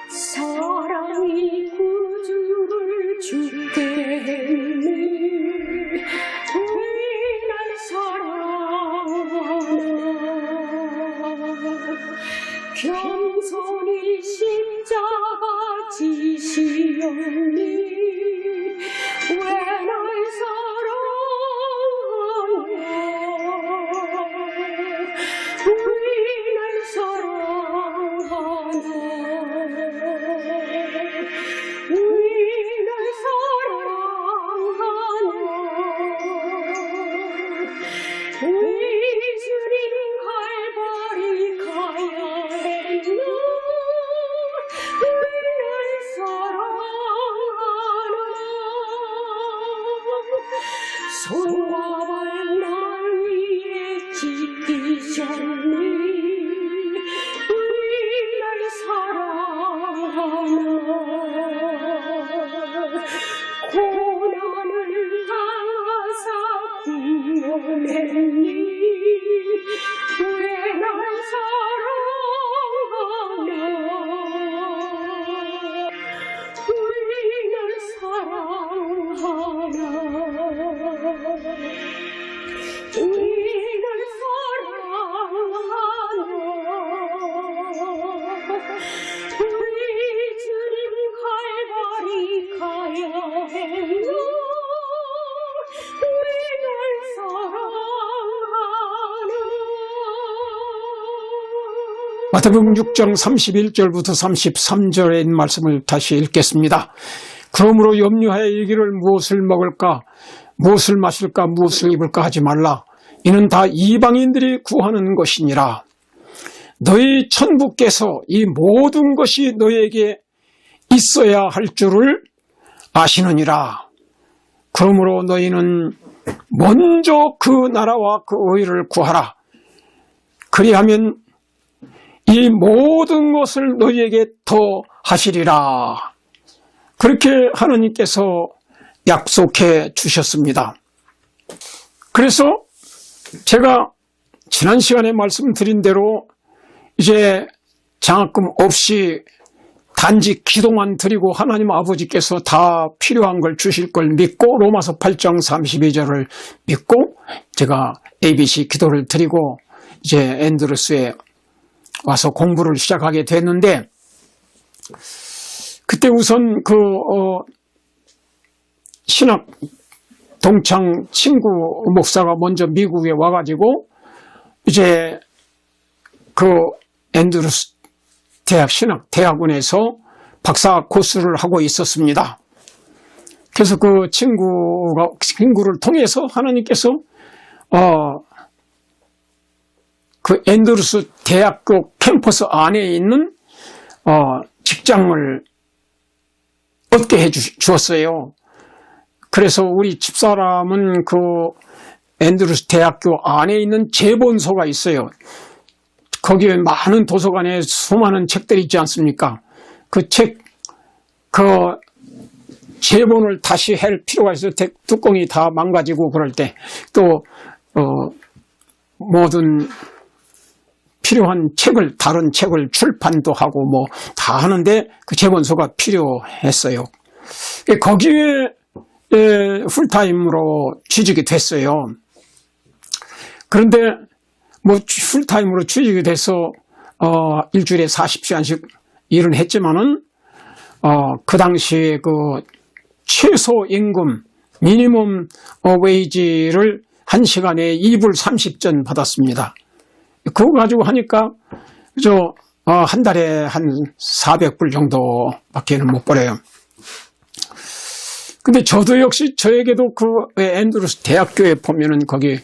사랑이 구주를 죽게 했네. 왜 날 사랑하나. 겸손히 십자가 지시었니. 왜 날 사랑하나. 왜 날 사랑하나. 왜 주님 갈보리 가야 했나. 왜 날 사랑하나. 손과 발 날 위해 지키셨니. 왜 날 사랑하나. 고난을 당하사 구원했니. 왜 날 사랑하나. 왜 날 사랑하나. 왜 날 사랑하나. 왜 주님 갈보리 가야 했나. 왜 날 사랑하나. 마태복음 6장 31절부터 33절의 말씀을 다시 읽겠습니다. 그러므로 염려하여 이르기를 무엇을 먹을까, 무엇을 마실까, 무엇을 입을까 하지 말라. 이는 다 이방인들이 구하는 것이니라. 너희 천부께서 이 모든 것이 너희에게 있어야 할 줄을 아시느니라. 그러므로 너희는 먼저 그 나라와 그 의를 구하라. 그리하면 이 모든 것을 너희에게 더 하시리라. 그렇게 하나님께서 약속해 주셨습니다. 그래서 제가 지난 시간에 말씀드린 대로 이제 장학금 없이 단지 기도만 드리고 하나님 아버지께서 다 필요한 걸 주실 걸 믿고 로마서 8장 32절을 믿고 제가 ABC 기도를 드리고 이제 앤드루스에 와서 공부를 시작하게 됐는데, 그때 우선 신학 동창 친구 목사가 먼저 미국에 와가지고 이제 그 앤드루스 대학 신학 대학원에서 박사 코스를 하고 있었습니다. 그래서 그 친구를 통해서 하나님께서 그 앤드루스 대학교 캠퍼스 안에 있는 직장을 얻게 해 주었어요. 그래서 우리 집사람은 그 앤드루스 대학교 안에 있는 재본소가 있어요. 거기에 많은 도서관에 수많은 책들이 있지 않습니까? 그 재본을 다시 할 필요가 있어요. 뚜껑이 다 망가지고 그럴 때 또 모든 필요한 책을, 다른 책을 출판도 하고 뭐 다 하는데 그 재본소가 필요했어요. 거기에 풀타임으로 취직이 됐어요. 그런데 뭐 풀타임으로 취직이 돼서 일주일에 40시간씩 일은 했지만은 그 당시에 그 최소 임금 미니멈 웨이지를 1시간에 2불 30전 받았습니다. 그거 가지고 하니까 한 달에 한 400불 정도밖에는 못 벌어요. 근데 저도 역시 저에게도 그 앤드루스 대학교에 보면은 거기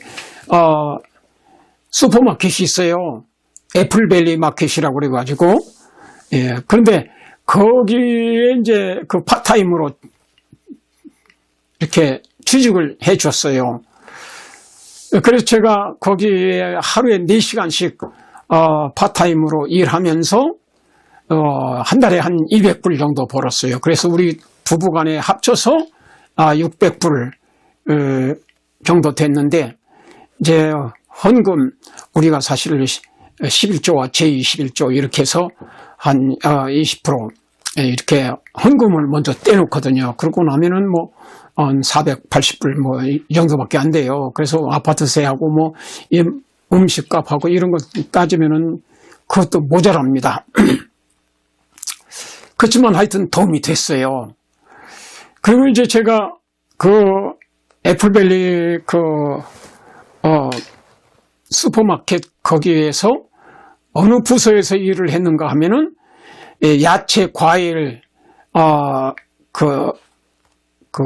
슈퍼마켓이 있어요. 애플밸리 마켓이라고 그래가지고, 예. 그런데 거기에 이제 그 파타임으로 이렇게 취직을 해 줬어요. 그래서 제가 거기에 하루에 4시간씩 파타임으로 일하면서 한 달에 한 200불 정도 벌었어요. 그래서 우리 부부간에 합쳐서 600불 정도 됐는데, 이제 헌금 우리가 사실 11조와 제21조 이렇게 해서 한 20% 이렇게 헌금을 먼저 떼놓거든요. 그러고 나면은 뭐 한 480불 뭐 이 정도밖에 안 돼요. 그래서 아파트세하고 뭐 이 음식값하고 이런 거 따지면은 그것도 모자랍니다. 그렇지만 하여튼 도움이 됐어요. 그리고 이제 제가 그 애플밸리 슈퍼마켓 거기에서 어느 부서에서 일을 했는가 하면은 야채, 과일,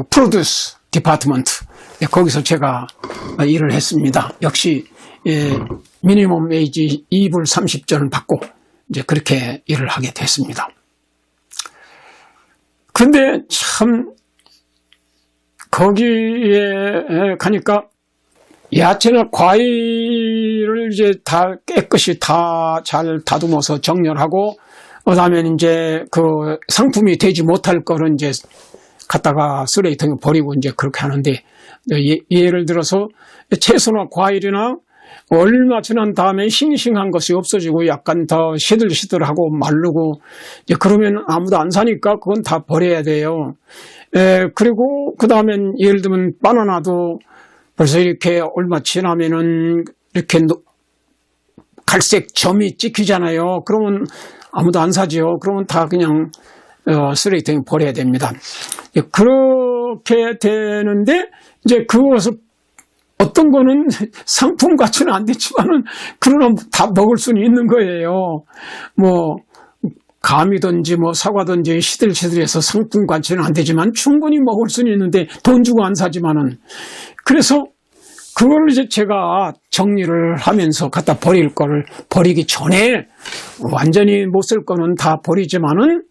프로듀스 디파트먼트 거기서 제가 일을 했습니다. 역시 미니멈 웨이지 2불 30전을 받고 이제 그렇게 일을 하게 됐습니다. 근데 참 거기에 가니까 야채나 과일을 이제 다 깨끗이 다 잘 다듬어서 정렬하고 그다음에 이제 그 상품이 되지 못할 거는 이제 갖다가 쓰레기통에 버리고 이제 그렇게 하는데 예를 들어서 채소나 과일이나 얼마 지난 다음에 싱싱한 것이 없어지고 약간 더 시들시들하고 마르고 이제 그러면 아무도 안 사니까 그건 다 버려야 돼요. 그리고 그 다음엔 예를 들면 바나나도 벌써 이렇게 얼마 지나면은 이렇게 갈색 점이 찍히잖아요. 그러면 아무도 안 사지요. 그러면 다 그냥 쓰레기통에 버려야 됩니다. 그렇게 되는데 이제 그것을 어떤 거는 상품 가치는 안 됐지만은 그러나 다 먹을 수는 있는 거예요. 뭐 감이든지 뭐 사과든지 시들시들해서 상품 가치는 안 되지만 충분히 먹을 수는 있는데 돈 주고 안 사지만은 그래서 그걸 이제 제가 정리를 하면서 갖다 버릴 거를 버리기 전에 완전히 못 쓸 거는 다 버리지만은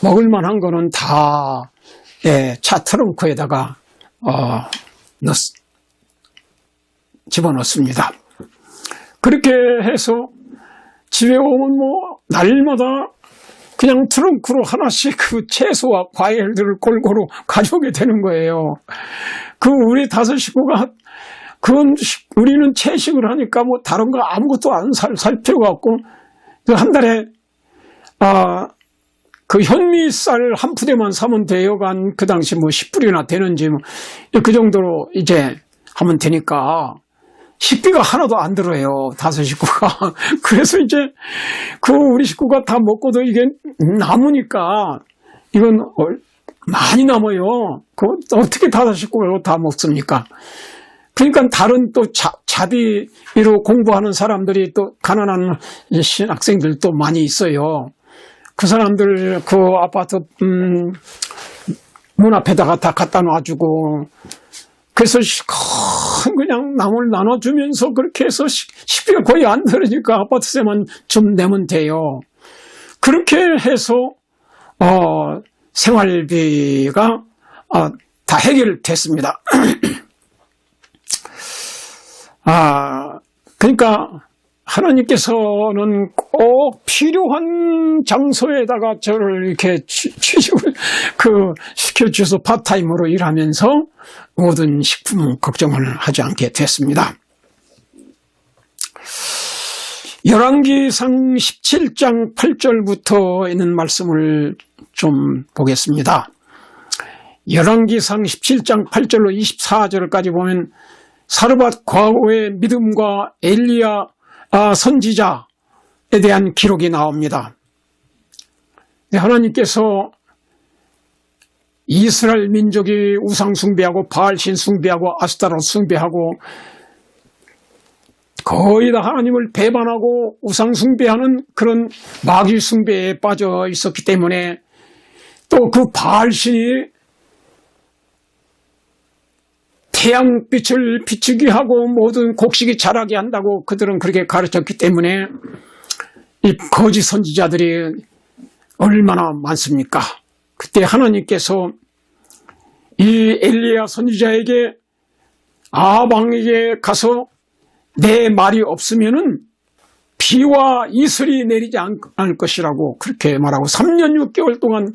먹을 만한 거는 다 차 트렁크에다가 집어넣습니다. 그렇게 해서 집에 오면 뭐 날마다 그냥 트렁크로 하나씩 그 채소와 과일들을 골고루 가져오게 되는 거예요. 그 우리 5 식구가 그건 우리는 채식을 하니까 뭐 다른 거 아무것도 안 살 필요가 없고 한 달에 그 현미쌀 한 푸대만 사면 돼요. 그 당시 뭐 10불이나 되는지 뭐 그 정도로 이제 하면 되니까 식비가 하나도 안 들어요. 5 식구가. 그래서 이제 그 우리 식구가 다 먹고도 이게 남으니까 이건 많이 남아요. 그거 어떻게 5 식구가 다 먹습니까? 그러니까 다른 또 자비로 공부하는 사람들이 또 가난한 신학생들도 많이 있어요. 그 사람들 그 아파트 문 앞에다가 다 갖다 놔주고 그래서 그냥 남을 나눠주면서 그렇게 해서 식비가 거의 안 들으니까 아파트세만 좀 내면 돼요. 그렇게 해서 생활비가 다 해결됐습니다. 그러니까 하나님께서는 꼭 필요한 장소에다가 저를 이렇게 취직을 시켜주셔서 파트타임으로 일하면서 모든 식품 걱정을 하지 않게 됐습니다. 열왕기상 17장 8절부터 있는 말씀을 좀 보겠습니다. 열왕기상 17장 8절로 24절까지 보면 사르밧 과후의 믿음과 엘리야 선지자에 대한 기록이 나옵니다. 하나님께서 이스라엘 민족이 우상 숭배하고 바알신 숭배하고 아스타롯 숭배하고 거의 다 하나님을 배반하고 우상 숭배하는 그런 마귀 숭배에 빠져 있었기 때문에 또 그 바알신이 태양빛을 비추게 하고 모든 곡식이 자라게 한다고 그들은 그렇게 가르쳤기 때문에 이 거짓 선지자들이 얼마나 많습니까? 그때 하나님께서 이 엘리야 선지자에게 아합 왕에게 가서 내 말이 없으면은 비와 이슬이 내리지 않을 것이라고 그렇게 말하고 3년 6개월 동안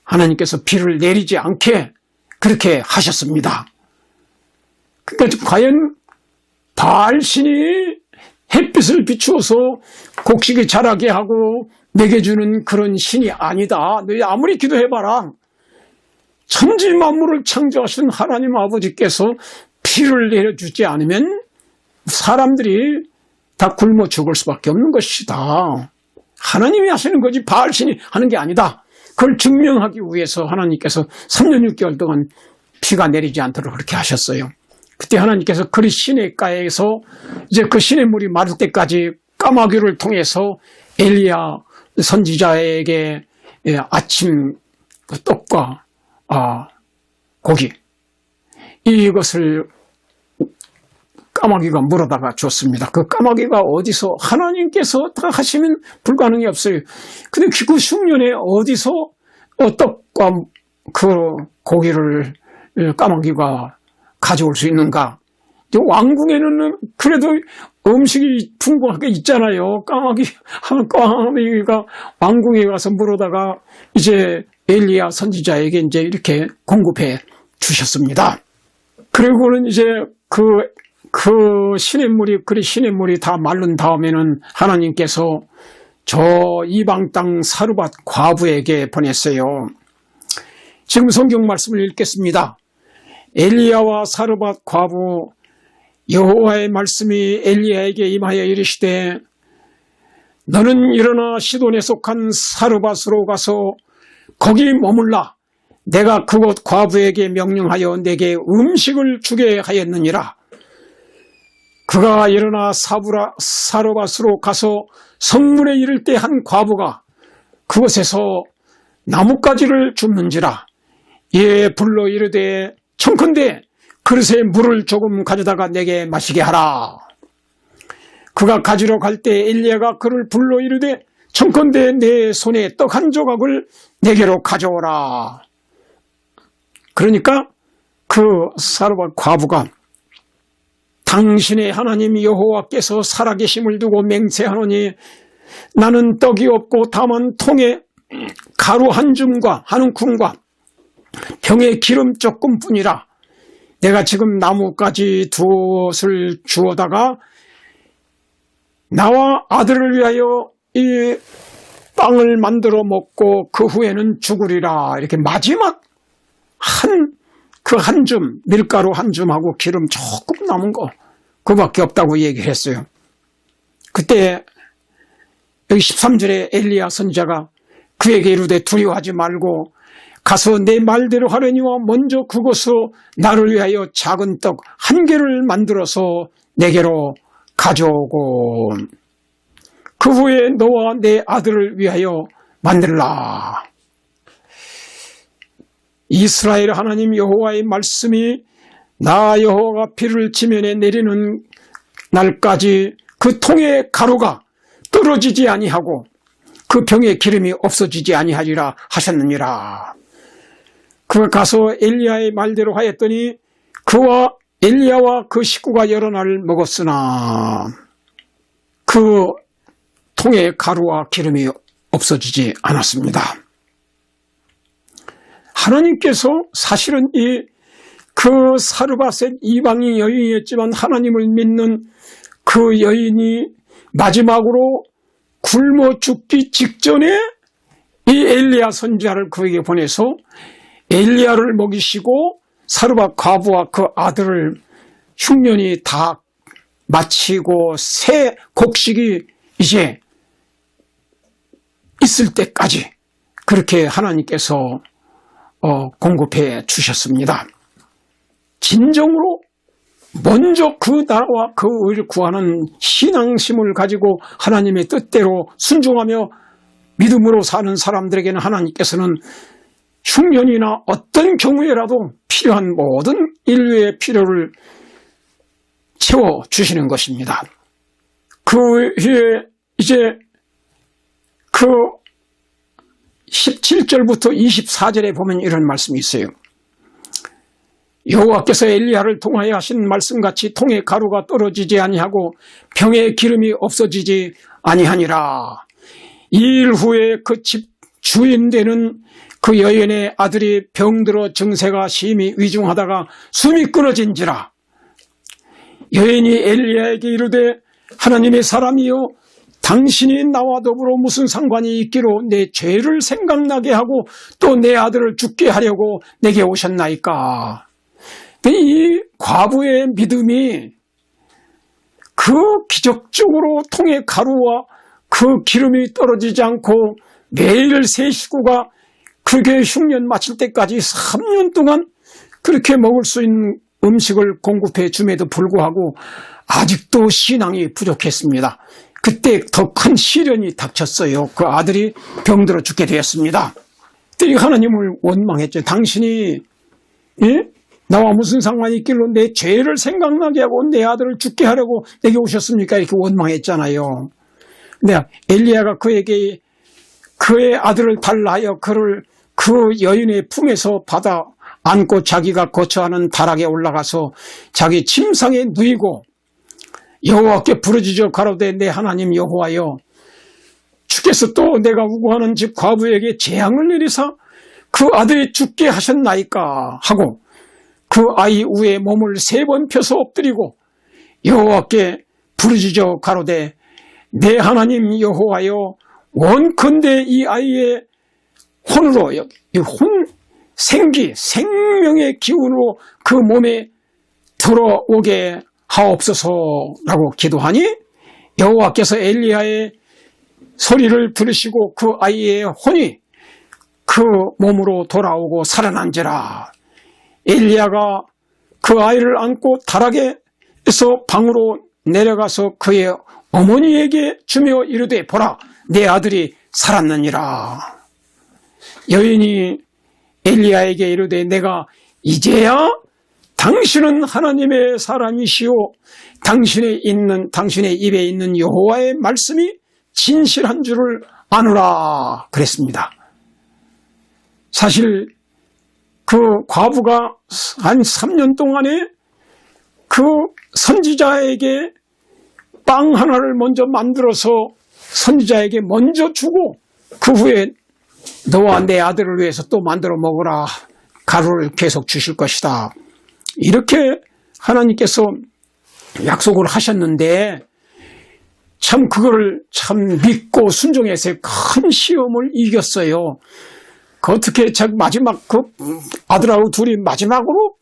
하나님께서 비를 내리지 않게 그렇게 하셨습니다. 그러니까 과연 바알신이 햇빛을 비추어서 곡식이 자라게 하고 먹여주는 그런 신이 아니다. 너희 아무리 기도해봐라. 천지 만물을 창조하신 하나님 아버지께서 비를 내려주지 않으면 사람들이 다 굶어 죽을 수밖에 없는 것이다. 하나님이 하시는 거지 바알신이 하는 게 아니다. 그걸 증명하기 위해서 하나님께서 3년 6개월 동안 비가 내리지 않도록 그렇게 하셨어요. 그때 하나님께서 그 시냇가에서 이제 그 시냇물이 마를 때까지 까마귀를 통해서 엘리야 선지자에게 아침 떡과 고기 이것을 까마귀가 물어다가 줬습니다. 그 까마귀가 어디서 하나님께서 다 하시면 불가능이 없어요. 근데 그 흉년에 어디서 떡과 그 고기를 까마귀가 가져올 수 있는가? 왕궁에는 그래도 음식이 풍부하게 있잖아요. 까마귀가 왕궁에 가서 물어다가 이제 엘리야 선지자에게 이제 이렇게 공급해 주셨습니다. 그리고는 이제 그 시냇물이 다 마른 다음에는 하나님께서 저 이방 땅 사르밧 과부에게 보냈어요. 지금 성경 말씀을 읽겠습니다. 엘리야와 사르밧 과부 여호와의 말씀이 엘리야에게 임하여 이르시되 너는 일어나 시돈에 속한 사르밧으로 가서 거기 머물라. 내가 그곳 과부에게 명령하여 내게 음식을 주게 하였느니라. 그가 일어나 사르밧으로 가서 성문에 이를 때 한 과부가 그곳에서 나뭇가지를 줍는지라. 이에 불러 이르되 청컨대 그릇에 물을 조금 가져다가 내게 마시게 하라. 그가 가지러 갈 때 엘리야가 그를 불러 이르되 청컨대 내 손에 떡 한 조각을 내게로 가져오라. 그러니까 그 사르밧 과부가 당신의 하나님 여호와께서 살아계심을 두고 맹세하노니 나는 떡이 없고 다만 통에 가루 한 줌과 한 움큼과 병에 기름 조금뿐이라. 내가 지금 나뭇가지 두엇을 주어다가 나와 아들을 위하여 이 빵을 만들어 먹고 그 후에는 죽으리라. 이렇게 마지막 한 줌, 밀가루 한 줌하고 기름 조금 남은 거 그밖에 없다고 얘기를 했어요. 그때 여기 13절에 엘리야 선지자가 그에게 이르되 두려워하지 말고 가서 내 말대로 하려니와 먼저 그곳으로 나를 위하여 작은 떡 한 개를 만들어서 내게로 가져오고 그 후에 너와 내 아들을 위하여 만들라. 이스라엘 하나님 여호와의 말씀이 나 여호와가 비를 지면에 내리는 날까지 그 통의 가루가 떨어지지 아니하고 그 병의 기름이 없어지지 아니하리라 하셨느니라. 그가 가서 엘리야의 말대로 하였더니 그와 엘리야와 그 식구가 여러 날 먹었으나 그 통의 가루와 기름이 없어지지 않았습니다. 하나님께서 사실은 그 사르밧의 이방인 여인이었지만 하나님을 믿는 그 여인이 마지막으로 굶어 죽기 직전에 이 엘리야 선지자를 그에게 보내서 엘리야를 먹이시고 사르밧 과부와 그 아들을 흉년이 다 마치고 새 곡식이 이제 있을 때까지 그렇게 하나님께서 공급해 주셨습니다. 진정으로 먼저 그 나라와 그 의를 구하는 신앙심을 가지고 하나님의 뜻대로 순종하며 믿음으로 사는 사람들에게는 하나님께서는 흉년이나 어떤 경우에라도 필요한 모든 인류의 필요를 채워주시는 것입니다. 그 후에 이제 그 17절부터 24절에 보면 이런 말씀이 있어요. 여호와께서 엘리야를 통하여 하신 말씀같이 통에 가루가 떨어지지 아니하고 병에 기름이 없어지지 아니하니라. 이 일 후에 그 집 주인 되는 그 여인의 아들이 병들어 증세가 심히 위중하다가 숨이 끊어진지라. 여인이 엘리야에게 이르되 하나님의 사람이여 당신이 나와 더불어 무슨 상관이 있기로 내 죄를 생각나게 하고 또 내 아들을 죽게 하려고 내게 오셨나이까. 이 과부의 믿음이 그 기적적으로 통에 가루와 그 기름이 떨어지지 않고 매일 세 식구가 그렇게 흉년 마칠 때까지 3년 동안 그렇게 먹을 수 있는 음식을 공급해 줌에도 불구하고 아직도 신앙이 부족했습니다. 그때 더 큰 시련이 닥쳤어요. 그 아들이 병들어 죽게 되었습니다. 그때 하나님을 원망했죠. 당신이 나와 무슨 상관이 있길로 내 죄를 생각나게 하고 내 아들을 죽게 하려고 내게 오셨습니까? 이렇게 원망했잖아요. 근데 엘리야가 그에게 그의 아들을 달라하여 그를 그 여인의 품에서 받아 안고 자기가 거처하는 다락에 올라가서 자기 침상에 누이고 여호와께 부르짖어 가로되 내 하나님 여호와여 주께서 또 내가 우고하는 집 과부에게 재앙을 내리사 그 아들이 죽게 하셨나이까 하고 그 아이 위에 몸을 3번 펴서 엎드리고 여호와께 부르짖어 가로되 내 하나님 여호와여 원컨대 이 아이의 혼으로 이 혼 생기 생명의 기운으로 그 몸에 들어오게 하옵소서라고 기도하니 여호와께서 엘리야의 소리를 들으시고 그 아이의 혼이 그 몸으로 돌아오고 살아난지라. 엘리야가 그 아이를 안고 다락에서 방으로 내려가서 그의 어머니에게 주며 이르되 보라 내 아들이 살았느니라. 여인이 엘리야에게 이르되 내가 이제야 당신은 하나님의 사람이시오 당신의 입에 있는 여호와의 말씀이 진실한 줄을 아노라 그랬습니다. 사실 그 과부가 한 3년 동안에 그 선지자에게 빵 하나를 먼저 만들어서 선지자에게 먼저 주고 그 후에 너와 내 아들을 위해서 또 만들어 먹으라 가루를 계속 주실 것이다 이렇게 하나님께서 약속을 하셨는데 참 그거를 참 믿고 순종해서 큰 시험을 이겼어요. 그 어떻게 마지막 그 아들하고 둘이 마지막으로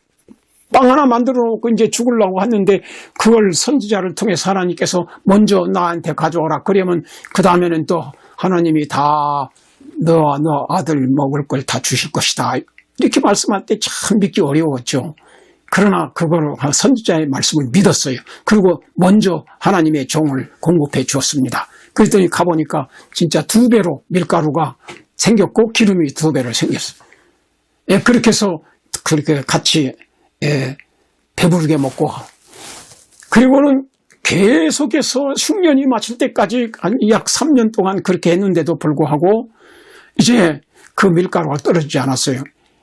빵 하나 만들어 놓고 이제 죽으려고 했는데 그걸 선지자를 통해서 하나님께서 먼저 나한테 가져오라. 그러면 그 다음에는 또 하나님이 다 너 아들 먹을 걸 다 주실 것이다. 이렇게 말씀할 때 참 믿기 어려웠죠. 그러나 그걸 선지자의 말씀을 믿었어요. 그리고 먼저 하나님의 종을 공급해 주었습니다. 그랬더니 가보니까 진짜 2배로 밀가루가 생겼고 기름이 2배로 생겼어요. 그렇게 해서 그렇게 같이 배부르게 먹고 그리고는 계속해서 흉년이 마칠 때까지 약 3년 동안 그렇게 했는데도 불구하고 이제 그 밀가루가 떨어지지 않았어요.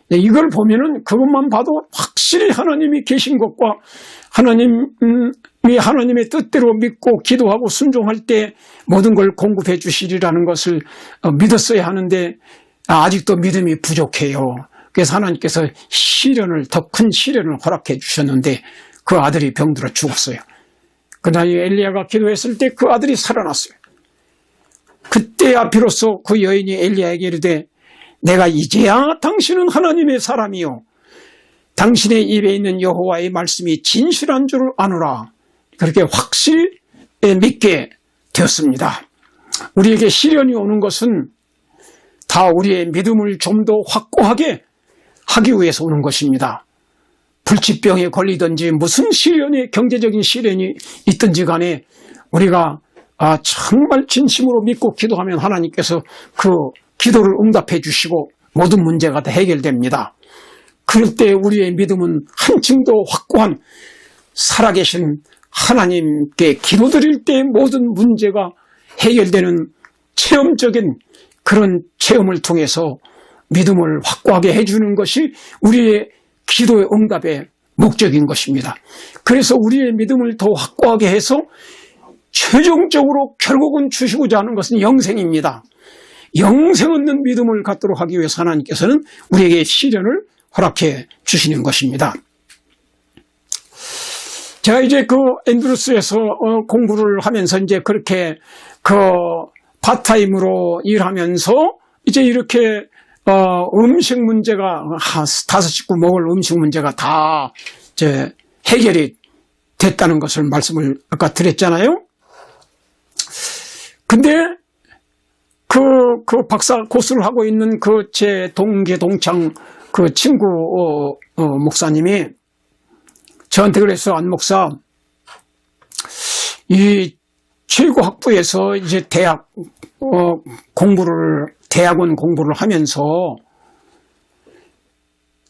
이걸 보면은 그것만 봐도 확실히 하나님이 계신 것과 하나님의 뜻대로 믿고 기도하고 순종할 때 모든 걸 공급해 주시리라는 것을 믿었어야 하는데 아직도 믿음이 부족해요. 그래서 하나님께서 더 큰 시련을 허락해 주셨는데 그 아들이 병들어 죽었어요. 그러나 엘리야가 기도했을 때 그 아들이 살아났어요. 그때야 비로소 그 여인이 엘리야에게 이르되 내가 이제야 당신은 하나님의 사람이요 당신의 입에 있는 여호와의 말씀이 진실한 줄을 아노라. 그렇게 확실히 믿게 되었습니다. 우리에게 시련이 오는 것은 다 우리의 믿음을 좀 더 확고하게 하기 위해서 오는 것입니다. 불치병에 걸리든지 무슨 시련이 경제적인 시련이 있든지 간에 우리가 정말 진심으로 믿고 기도하면 하나님께서 그 기도를 응답해 주시고 모든 문제가 다 해결됩니다. 그럴 때 우리의 믿음은 한층 더 확고한 살아계신 하나님께 기도드릴 때 모든 문제가 해결되는 체험적인 그런 체험을 통해서 믿음을 확고하게 해주는 것이 우리의 기도의 응답의 목적인 것입니다. 그래서 우리의 믿음을 더 확고하게 해서 최종적으로 결국은 주시고자 하는 것은 영생입니다. 영생 얻는 믿음을 갖도록 하기 위해서 하나님께서는 우리에게 시련을 허락해 주시는 것입니다. 제가 이제 그 앤드루스에서 공부를 하면서 이제 그렇게 그 파타임으로 일하면서 이제 이렇게 음식 문제가 다섯 식구 먹을 음식 문제가 다 이제 해결이 됐다는 것을 말씀을 아까 드렸잖아요. 근데 그 박사 고수를 하고 있는 그 제 동기 동창 그 친구 목사님이 저한테 그래서 안 목사, 이 최고 학부에서 이제 대학원 공부를 하면서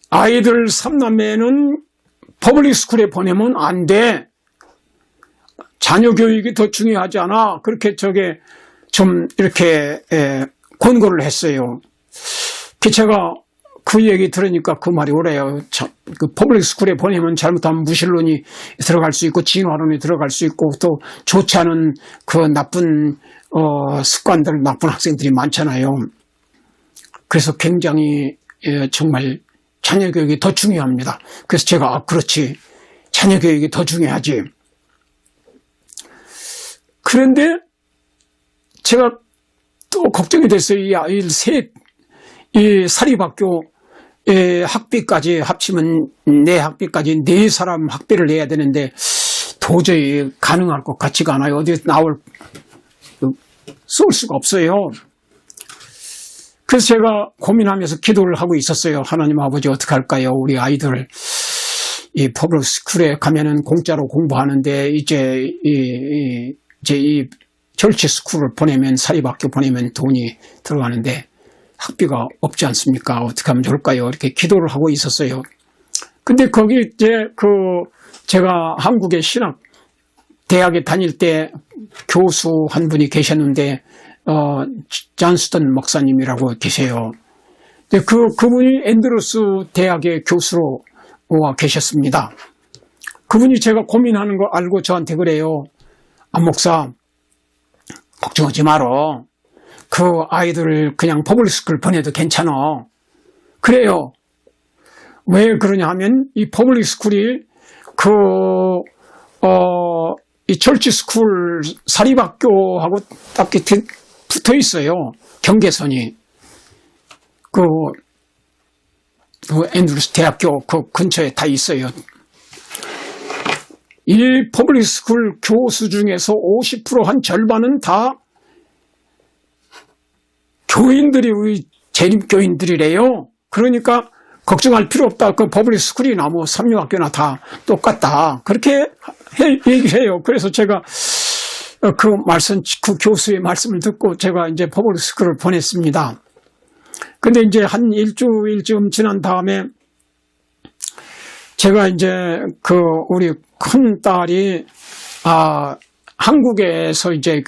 아이들 3남매는 퍼블릭 스쿨에 보내면 안 돼. 자녀 교육이 더 중요하지 않아. 그렇게 저게 좀 이렇게 권고를 했어요. 제가 그 얘기 들으니까 그 말이 오래요. 그 퍼블릭 스쿨에 보내면 잘못하면 무신론이 들어갈 수 있고 진화론이 들어갈 수 있고 또 좋지 않은 그 나쁜 습관들, 나쁜 학생들이 많잖아요. 그래서 굉장히 정말 자녀 교육이 더 중요합니다. 그래서 제가 그렇지, 자녀 교육이 더 중요하지. 그런데 제가 또 걱정이 됐어요. 이 아이들 이 사립학교 학비까지 합치면 내 학비까지 4사람 학비를 내야 되는데 도저히 가능할 것 같지가 않아요. 어디에 쏠 수가 없어요. 그래서 제가 고민하면서 기도를 하고 있었어요. 하나님 아버지 어떻게 할까요? 우리 아이들 이 퍼블릭 스쿨에 가면은 공짜로 공부하는데 이제 이 절치 스쿨을 보내면, 사립학교 보내면 돈이 들어가는데 학비가 없지 않습니까? 어떻게 하면 좋을까요? 이렇게 기도를 하고 있었어요. 근데 거기 이제 제가 한국의 신학 대학에 다닐 때 교수 한 분이 계셨는데, 존스턴 목사님이라고 계세요. 근데 그분이 앤드루스 대학의 교수로 와 계셨습니다. 그분이 제가 고민하는 거 알고 저한테 그래요. 안 목사, 걱정하지 마라. 그 아이들을 그냥 퍼블릭 스쿨 보내도 괜찮아. 그래요. 왜 그러냐 하면 이 퍼블릭 스쿨이 이 철치 스쿨 사립학교하고 딱 붙어 있어요. 경계선이. 그 앤드루스 대학교 그 근처에 다 있어요. 이 퍼블릭 스쿨 교수 중에서 50% 한 절반은 다 교인들이, 우리 재림교인들이래요. 그러니까 걱정할 필요 없다. 그 퍼블릭 스쿨이나 뭐 삼류학교나 다 똑같다. 그렇게 얘기해요. 그래서 제가 그 교수의 말씀을 듣고 제가 이제 퍼블릭 스쿨을 보냈습니다. 근데 이제 한 일주일쯤 지난 다음에 제가 이제 우리 큰 딸이 한국에서 이제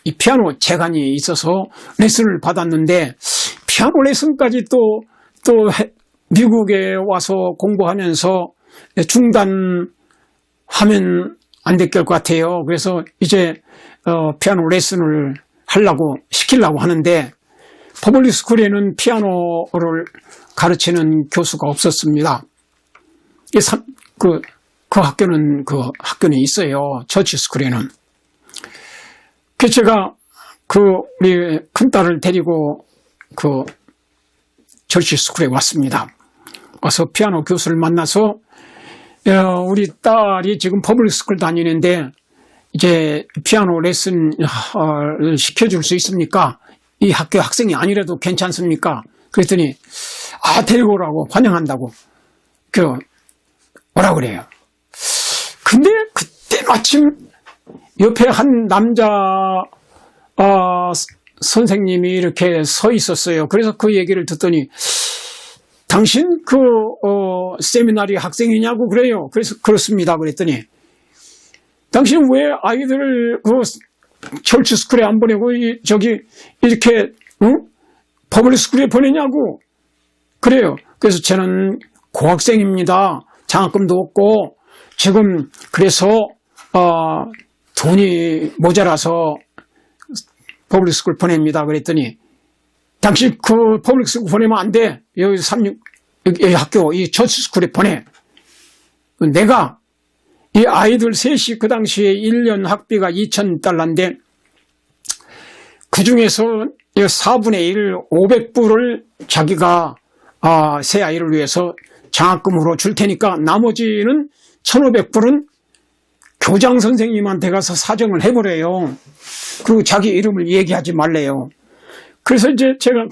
이 피아노 재간이 있어서 레슨을 받았는데, 피아노 레슨까지 또 미국에 와서 공부하면서 중단하면 안 될 것 같아요. 그래서 이제 피아노 레슨을 시키려고 하는데, 퍼블릭 스쿨에는 피아노를 가르치는 교수가 없었습니다. 그 학교는 있어요. 처치 스쿨에는. 그래서 제가 우리 큰딸을 데리고 처치 스쿨에 왔습니다. 와서 피아노 교수를 만나서, 우리 딸이 지금 퍼블릭 스쿨 다니는데 이제 피아노 레슨을 시켜줄 수 있습니까? 이 학교 학생이 아니라도 괜찮습니까? 그랬더니 데리고 오라고, 환영한다고 오라 그래요. 근데 그때 마침 옆에 한 남자 선생님이 이렇게 서 있었어요. 그래서 그 얘기를 듣더니, 당신 세미나리 학생이냐고 그래요. 그래서 그렇습니다. 그랬더니, 당신 왜 아이들을 철치 스쿨에 안 보내고 이렇게 퍼블릭 스쿨에 보내냐고 그래요. 그래서 저는 고학생입니다. 장학금도 없고 지금 그래서 돈이 모자라서 퍼블릭 스쿨 보냅니다. 그랬더니, 당신 퍼블릭 스쿨 보내면 안 돼. 여기 학교, 이 처치 스쿨에 보내. 내가 이 아이들 셋이 그 당시에 1년 학비가 2,000달러인데 그 중에서 4분의 1, 500불을 자기가 세 아이를 위해서 장학금으로 줄 테니까 나머지는 1,500불은 교장 선생님한테 가서 사정을 해버려요. 그리고 자기 이름을 얘기하지 말래요. 그래서 이제 제가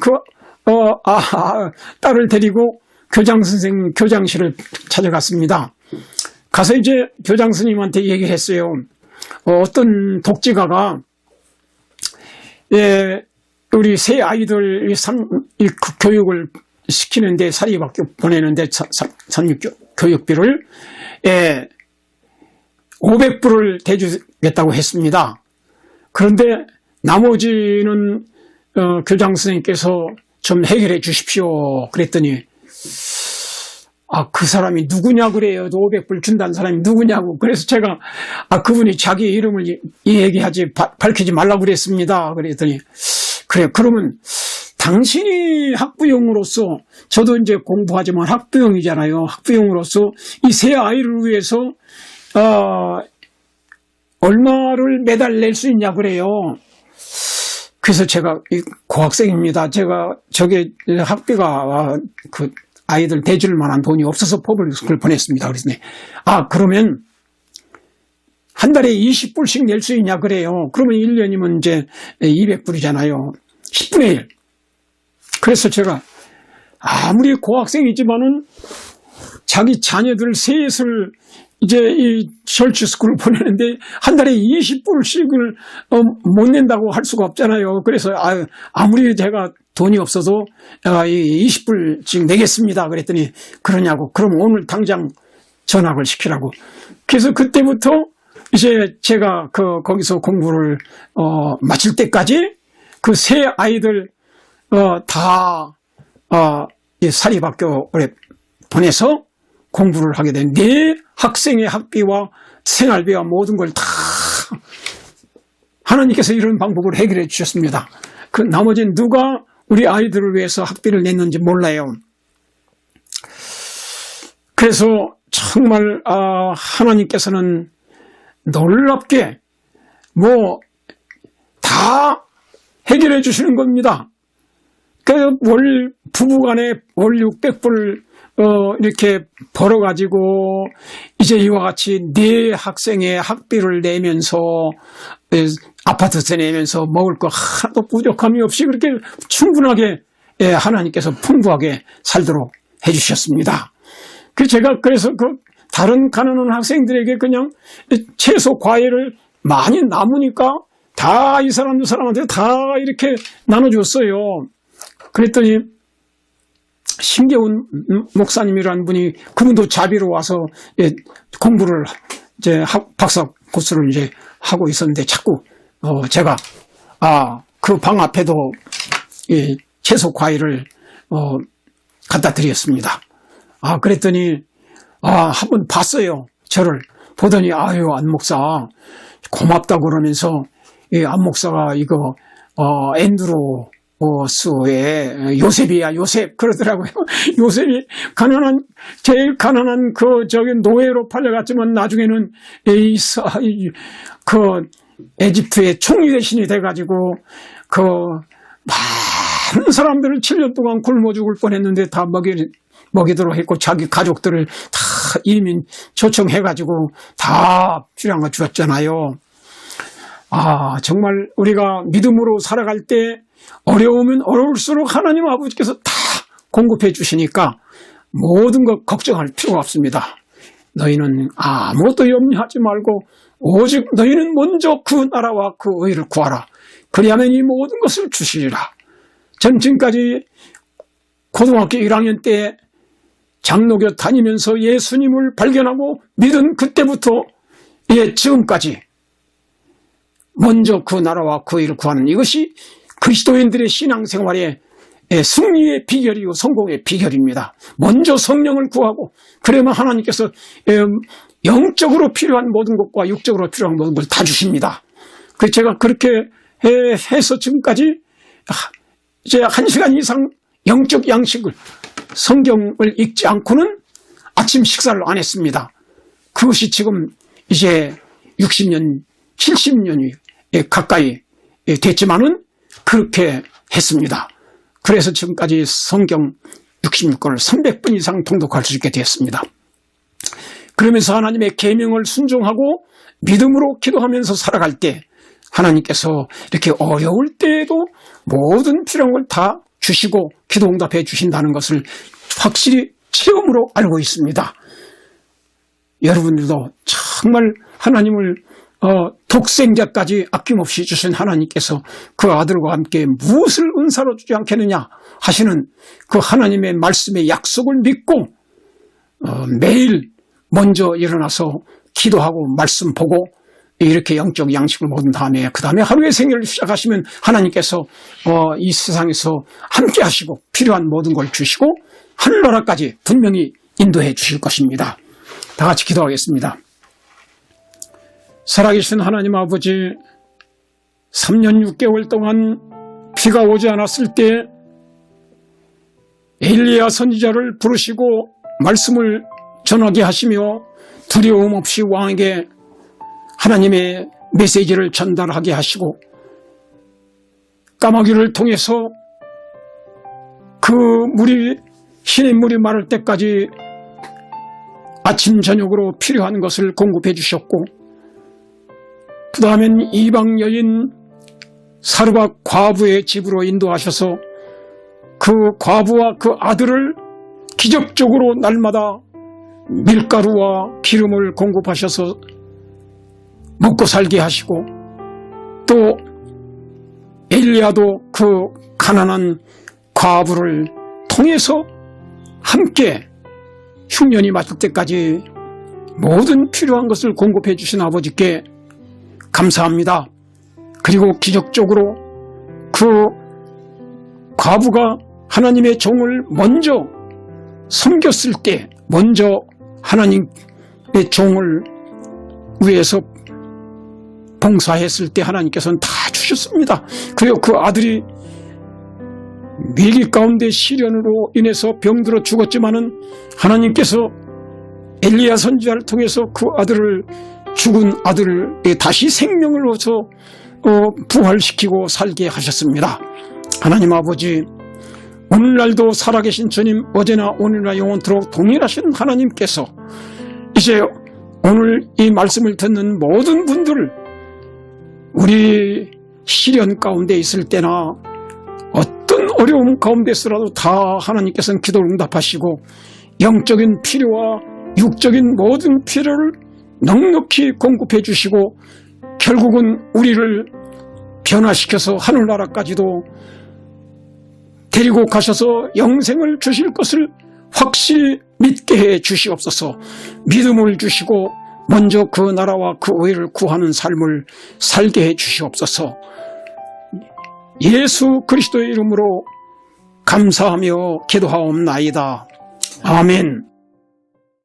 딸을 데리고 교장 선생님 교장실을 찾아갔습니다. 가서 이제 교장 선생님한테 얘기를 했어요. 어떤 독지가가 우리 세 아이들 교육을 시키는데 사립학교 보내는데 교육비를 500불을 대주겠다고 했습니다. 그런데 나머지는 교장 선생님께서 좀 해결해 주십시오. 그랬더니 그 사람이 누구냐 그래요. 500불 준다는 사람이 누구냐고. 그래서 제가 그분이 자기 이름을 밝히지 말라고 그랬습니다. 그랬더니 그래 그러면 당신이 학부형으로서 저도 이제 공부하지만 학부형이잖아요. 학부형으로서 이 세 아이를 위해서 얼마를 매달 낼 수 있냐 그래요. 그래서 제가 고학생입니다. 제가 저게 학비가 그 아이들 대줄 만한 돈이 없어서 포블릭스쿨을 보냈습니다. 그랬더니 그러면 한 달에 20불씩 낼 수 있냐 그래요. 그러면 1년이면 이제 200불이잖아요. 10분의 1. 그래서 제가 아무리 고학생이지만은 자기 자녀들 셋을 이제 이 철치스쿨을 보내는데 한 달에 20불씩을 못 낸다고 할 수가 없잖아요. 그래서 아무리 제가 돈이 없어도 20불씩 내겠습니다. 그랬더니 그러냐고. 그럼 오늘 당장 전학을 시키라고. 그래서 그때부터 이제 제가 거기서 공부를 마칠 때까지 그 세 아이들 다 사립학교에 보내서 공부를 하게 된 네 학생의 학비와 생활비와 모든 걸 다 하나님께서 이런 방법으로 해결해 주셨습니다. 그 나머지는 누가 우리 아이들을 위해서 학비를 냈는지 몰라요. 그래서 정말 하나님께서는 놀랍게 다 해결해 주시는 겁니다. 그래서 부부간에 월 600불 이렇게 벌어가지고 이제 이와 같이 네 학생의 학비를 내면서 아파트세 내면서 먹을 거 하나도 부족함이 없이 그렇게 충분하게 하나님께서 풍부하게 살도록 해주셨습니다. 그래서 다른 가난한 학생들에게 그냥 채소 과일을 많이 남으니까 다 이 사람 저 사람한테 다 이렇게 나눠줬어요. 그랬더니 신계훈 목사님이라는 분이 그분도 자비로 와서 공부를 이제 박사 코스를 이제 하고 있었는데 자꾸 제가 그 방 앞에도 채소 과일을 갖다 드렸습니다. 그랬더니 한번 봤어요. 저를 보더니 안 목사 고맙다고 그러면서 안 목사가 이거 앤드로스의 요셉이야 요셉 그러더라고요. 요셉이 제일 가난한 노예로 팔려갔지만 나중에는 에집트의 총리 대신이 돼가지고 많은 사람들을 7년 동안 굶어 죽을 뻔했는데 다 먹이도록 했고 자기 가족들을 다 이민 초청해가지고 다 필요한 거 주었잖아요. 정말 우리가 믿음으로 살아갈 때 어려우면 어려울수록 하나님 아버지께서 다 공급해 주시니까 모든 것 걱정할 필요가 없습니다. 너희는 아무것도 염려하지 말고 오직 너희는 먼저 그 나라와 그 의를 구하라. 그리하면 이 모든 것을 주시리라. 전 지금까지 고등학교 1학년 때 장로교 다니면서 예수님을 발견하고 믿은 그때부터 지금까지 먼저 그 나라와 그 의를 구하는 이것이 그리스도인들의 신앙생활의 승리의 비결이고 성공의 비결입니다. 먼저 성령을 구하고 그러면 하나님께서 영적으로 필요한 모든 것과 육적으로 필요한 모든 걸 다 주십니다. 그래서 제가 그렇게 해서 지금까지 이제 1시간 이상 영적 양식을 성경을 읽지 않고는 아침 식사를 안 했습니다. 그것이 지금 이제 60년, 70년이 가까이 됐지만은 그렇게 했습니다. 그래서 지금까지 성경 66권을 300번 이상 통독할 수 있게 되었습니다. 그러면서 하나님의 계명을 순종하고 믿음으로 기도하면서 살아갈 때 하나님께서 이렇게 어려울 때에도 모든 필요한 걸 다 주시고 기도 응답해 주신다는 것을 확실히 체험으로 알고 있습니다. 여러분들도 정말 하나님을 독생자까지 아낌없이 주신 하나님께서 그 아들과 함께 무엇을 은사로 주지 않겠느냐 하시는 그 하나님의 말씀의 약속을 믿고 매일 먼저 일어나서 기도하고 말씀 보고 이렇게 영적 양식을 먹은 다음에 그 다음에 하루의 생애를 시작하시면 하나님께서 이 세상에서 함께 하시고 필요한 모든 걸 주시고 하늘나라까지 분명히 인도해 주실 것입니다. 다 같이 기도하겠습니다. 살아계신 하나님 아버지, 3년 6개월 동안 비가 오지 않았을 때 엘리야 선지자를 부르시고 말씀을 전하게 하시며 두려움 없이 왕에게 하나님의 메시지를 전달하게 하시고 까마귀를 통해서 그 물이 시냇물이 마를 때까지 아침 저녁으로 필요한 것을 공급해 주셨고 그 다음엔 이방 여인 사르밧 과부의 집으로 인도하셔서 그 과부와 그 아들을 기적적으로 날마다 밀가루와 기름을 공급하셔서 먹고 살게 하시고 또 엘리야도 그 가난한 과부를 통해서 함께 흉년이 맞을 때까지 모든 필요한 것을 공급해 주신 아버지께 감사합니다. 그리고 기적적으로 그 과부가 하나님의 종을 먼저 섬겼을 때 먼저 하나님의 종을 위해서 봉사했을 때 하나님께서는 다 주셨습니다. 그리고 그 아들이 위기 가운데 시련으로 인해서 병들어 죽었지만은 하나님께서 엘리야 선지자를 통해서 그 아들을 죽은 아들을 다시 생명을 얻어 부활시키고 살게 하셨습니다. 하나님 아버지, 오늘날도 살아계신 주님, 어제나 오늘나 영원토록 동일하신 하나님께서 이제 오늘 이 말씀을 듣는 모든 분들을 우리 시련 가운데 있을 때나 어떤 어려움 가운데 있어라도 다 하나님께서는 기도를 응답하시고 영적인 필요와 육적인 모든 필요를 넉넉히 공급해 주시고 결국은 우리를 변화시켜서 하늘나라까지도 데리고 가셔서 영생을 주실 것을 확실히 믿게 해 주시옵소서. 믿음을 주시고 먼저 그 나라와 그 의를 구하는 삶을 살게 해 주시옵소서. 예수 그리스도의 이름으로 감사하며 기도하옵나이다. 아멘.